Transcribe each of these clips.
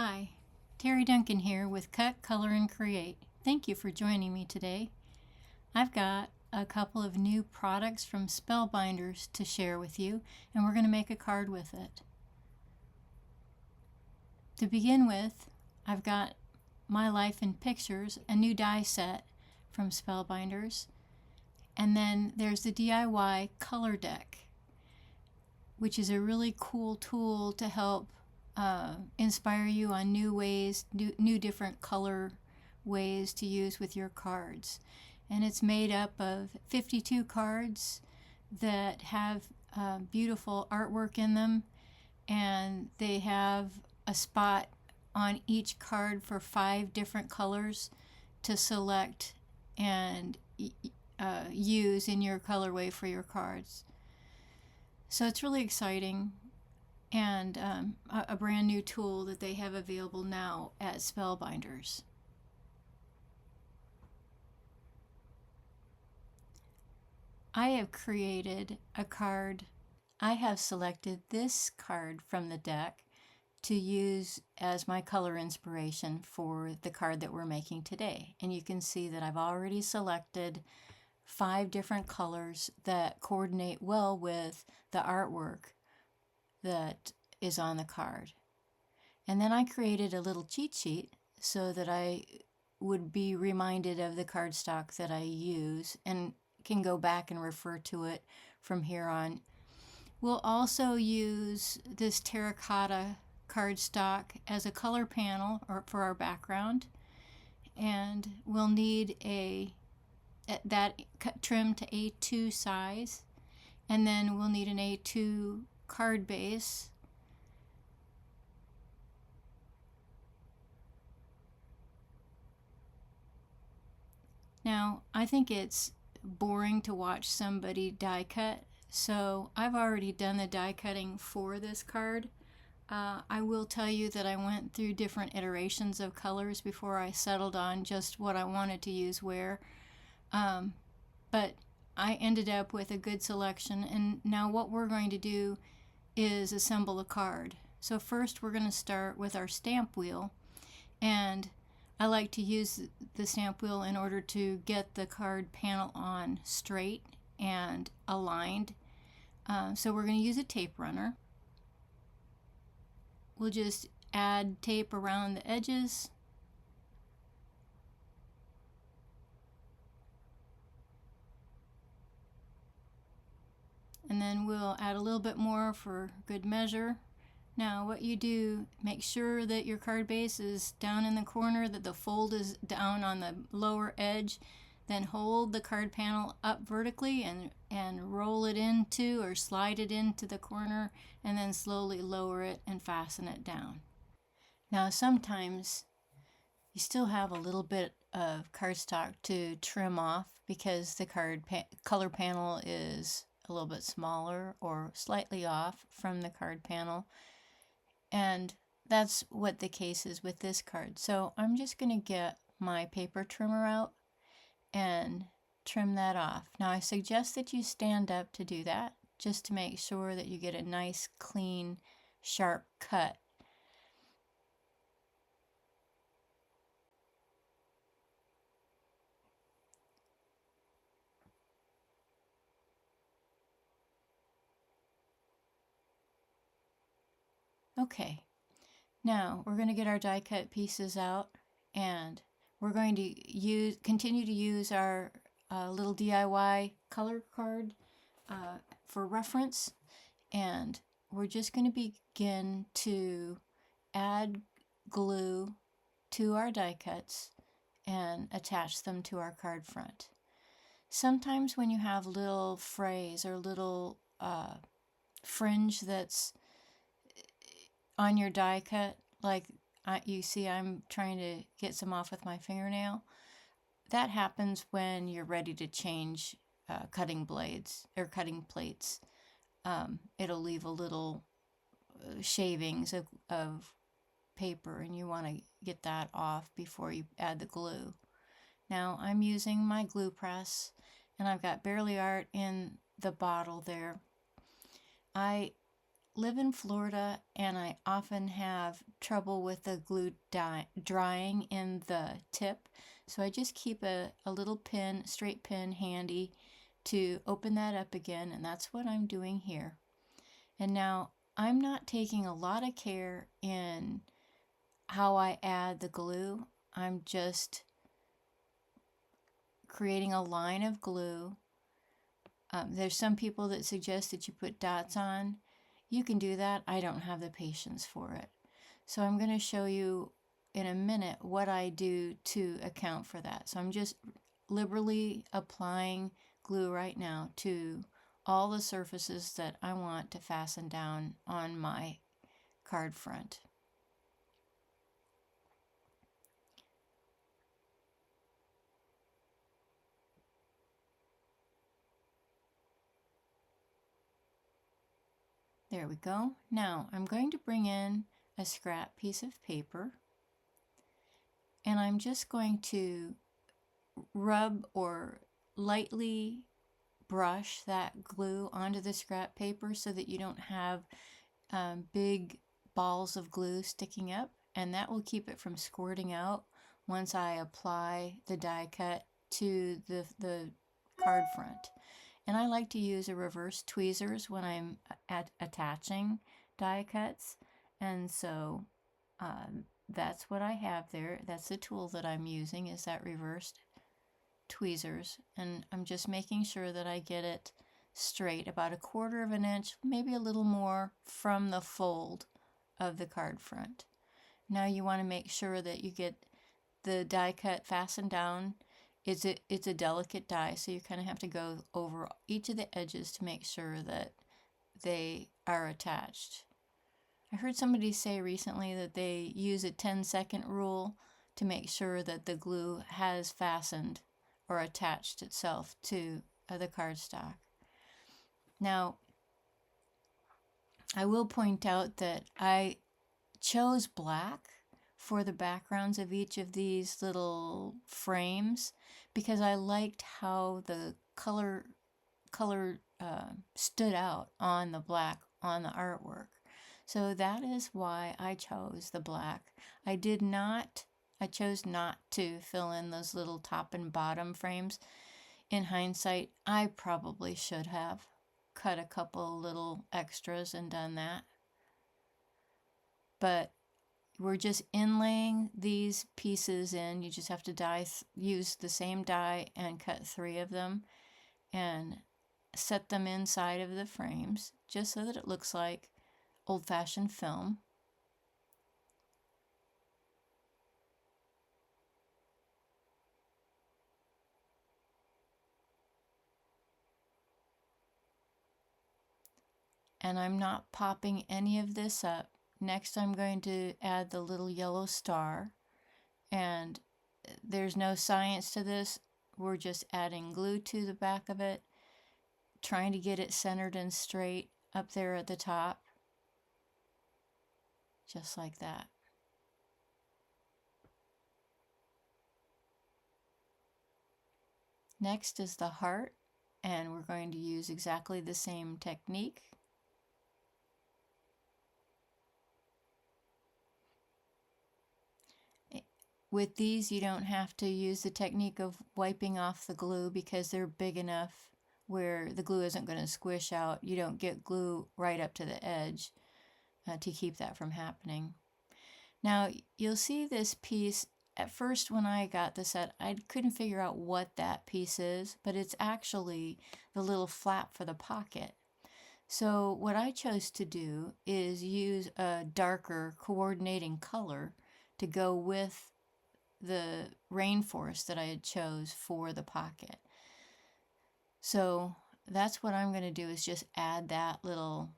Hi, Terry Duncan here with Cut, Color, and Create. Thank you for joining me today. I've got a couple of new products from Spellbinders to share with you, and we're going to make a card with it. To begin with, I've got My Life in Pictures, a new die set from Spellbinders, and then there's the DIY Color Deck, which is a really cool tool to help inspire you on new ways, new different color ways to use with your cards. And it's made up of 52 cards that have beautiful artwork in them, and they have a spot on each card for 5 different colors to select and use in your colorway for your cards. So it's really exciting, and a brand new tool that they have available now at Spellbinders. I have created a card. I have selected this card from the deck to use as my color inspiration for the card that we're making today. And you can see that I've already selected 5 different colors that coordinate well with the artwork that is on the card. And then I created a little cheat sheet so that I would be reminded of the cardstock that I use and can go back and refer to it from here on. We'll also use this terracotta cardstock as a color panel for our background, and we'll need that trimmed to A2 size, and then we'll need an A2 card base. Now, I think it's boring to watch somebody die cut, so I've already done the die cutting for this card. I will tell you that I went through different iterations of colors before I settled on just what I wanted to use where, but I ended up with a good selection. And now what we're going to do is assemble a card. So first we're going to start with our stamp wheel, and I like to use the stamp wheel in order to get the card panel on straight and aligned. So we're going to use a tape runner. We'll just add tape around the edges. And then we'll add a little bit more for good measure. Now what you do, make sure that your card base is down in the corner, that the fold is down on the lower edge. Then hold the card panel up vertically and roll it into or slide it into the corner, and then slowly lower it and fasten it down. Now sometimes you still have a little bit of cardstock to trim off because the color panel is a little bit smaller or slightly off from the card panel. And that's what the case is with this card. So I'm just going to get my paper trimmer out and trim that off. Now I suggest that you stand up to do that, just to make sure that you get a nice, clean, sharp cut. Okay, now we're going to get our die cut pieces out, and we're going to continue to use our little DIY color card for reference, and we're just going to begin to add glue to our die cuts and attach them to our card front. Sometimes when you have little frays or little fringe that's on your die cut, like you see I'm trying to get some off with my fingernail, that happens when you're ready to change cutting blades or cutting plates. It'll leave a little shavings of paper, and you want to get that off before you add the glue. Now I'm using my glue press, and I've got Barely Art in the bottle there. I live in Florida and I often have trouble with the glue drying in the tip. So I just keep a little pin, straight pin handy to open that up again, and that's what I'm doing here. And now I'm not taking a lot of care in how I add the glue. I'm just creating a line of glue. There's some people that suggest that you put dots on. You can do that. I don't have the patience for it. So I'm going to show you in a minute what I do to account for that. So I'm just liberally applying glue right now to all the surfaces that I want to fasten down on my card front. There we go. Now I'm going to bring in a scrap piece of paper, and I'm just going to rub or lightly brush that glue onto the scrap paper so that you don't have big balls of glue sticking up, and that will keep it from squirting out once I apply the die cut to the card front. And I like to use a reverse tweezers when I'm attaching die cuts, and so that's what I have there. That's the tool that I'm using, is that reversed tweezers, and I'm just making sure that I get it straight, about 1/4 of an inch, maybe a little more, from the fold of the card front. Now you want to make sure that you get the die cut fastened down. It's a delicate die, so you kind of have to go over each of the edges to make sure that they are attached. I heard somebody say recently that they use a 10-second rule to make sure that the glue has fastened or attached itself to the cardstock. Now, I will point out that I chose black for the backgrounds of each of these little frames because I liked how the color stood out on the black on the artwork. So that is why I chose the black. I chose not to fill in those little top and bottom frames. In hindsight, I probably should have cut a couple little extras and done that. But we're just inlaying these pieces in. You just have to use the same die and cut 3 of them and set them inside of the frames just so that it looks like old-fashioned film. And I'm not popping any of this up. Next I'm going to add the little yellow star, and there's no science to this. We're just adding glue to the back of it, trying to get it centered and straight up there at the top, just like that. Next is the heart, and we're going to use exactly the same technique. With these, you don't have to use the technique of wiping off the glue because they're big enough where the glue isn't going to squish out. You don't get glue right up to the edge to keep that from happening. Now, you'll see this piece. At first, when I got the set, I couldn't figure out what that piece is, but it's actually the little flap for the pocket. So what I chose to do is use a darker coordinating color to go with the Rainforest that I had chose for the pocket. So that's what I'm going to do, is just add that little,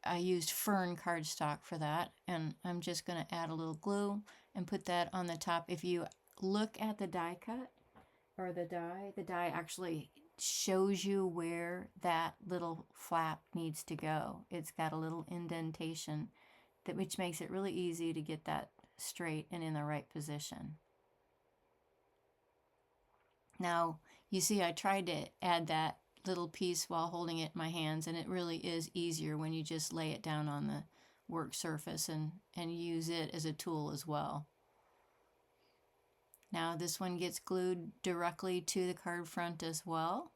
I used fern cardstock for that, and I'm just going to add a little glue and put that on the top. If you look at the die cut, or the die actually shows you where that little flap needs to go. It's got a little indentation, which makes it really easy to get that straight and in the right position. Now, you see I tried to add that little piece while holding it in my hands, and it really is easier when you just lay it down on the work surface and use it as a tool as well. Now this one gets glued directly to the card front as well.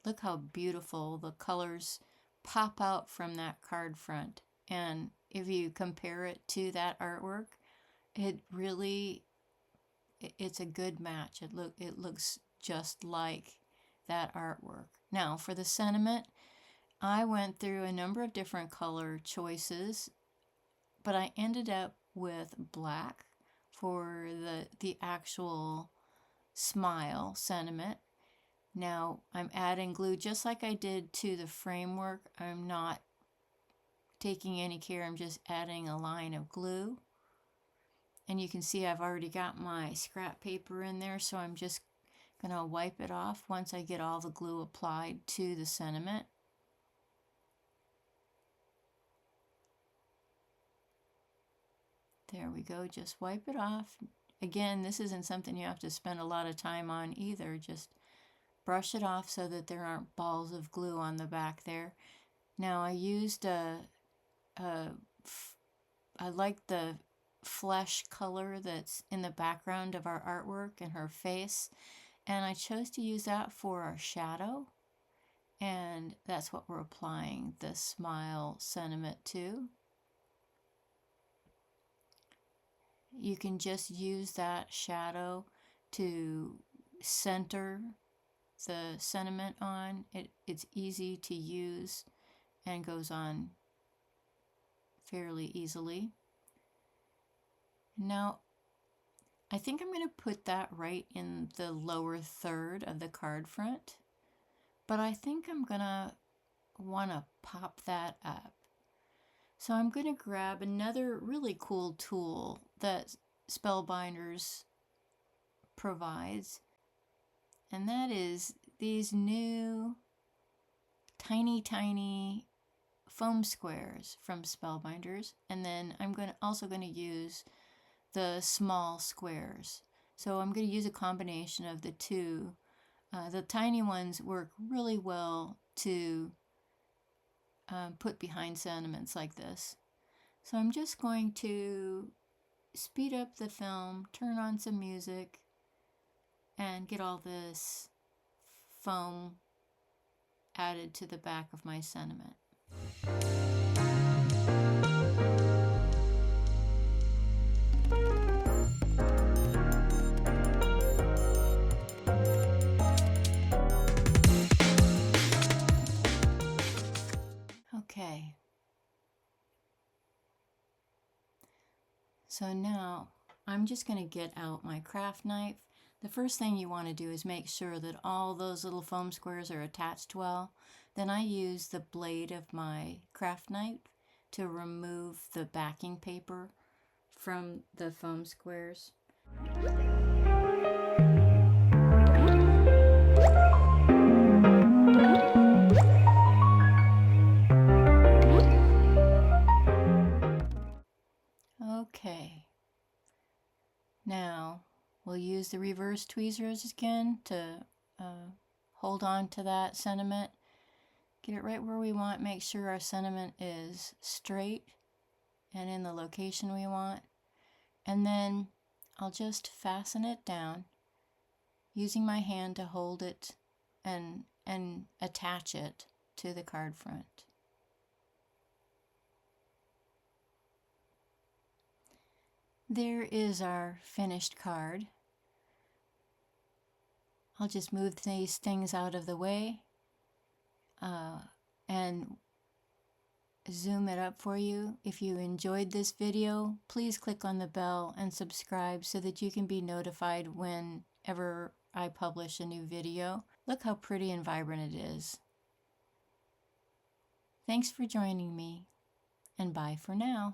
Look how beautiful the colors pop out from that card front. And if you compare it to that artwork, it really, it's a good match. It looks just like that artwork. Now for the sentiment, I went through a number of different color choices, but I ended up with black for the actual smile sentiment. Now I'm adding glue just like I did to the framework. I'm not taking any care, I'm just adding a line of glue. And you can see I've already got my scrap paper in there, so I'm just gonna wipe it off once I get all the glue applied to the sentiment. There we go, just wipe it off. Again, this isn't something you have to spend a lot of time on either, just brush it off so that there aren't balls of glue on the back there. Now I used I like the flesh color that's in the background of our artwork and her face, and I chose to use that for our shadow, and that's what we're applying the smile sentiment to. You can just use that shadow to center the sentiment on. It's easy to use and goes on fairly easily. Now I think I'm going to put that right in the lower third of the card front, but I think I'm going to want to pop that up. So I'm going to grab another really cool tool that Spellbinders provides, and that is these new tiny foam squares from Spellbinders. And then I'm also going to use the small squares. So I'm going to use a combination of the two. The tiny ones work really well to put behind sentiments like this. So I'm just going to speed up the film, turn on some music, and get all this foam added to the back of my sentiment. Okay. So now I'm just going to get out my craft knife. The first thing you want to do is make sure that all those little foam squares are attached well. Then I use the blade of my craft knife to remove the backing paper from the foam squares. Okay, now we'll use the reverse tweezers again to hold on to that sentiment. Get it right where we want, make sure our sentiment is straight and in the location we want. And then I'll just fasten it down using my hand to hold it and attach it to the card front. There is our finished card. I'll just move these things out of the way and zoom it up for you. If you enjoyed this video, please click on the bell and subscribe so that you can be notified whenever I publish a new video. Look how pretty and vibrant it is. Thanks for joining me, and bye for now.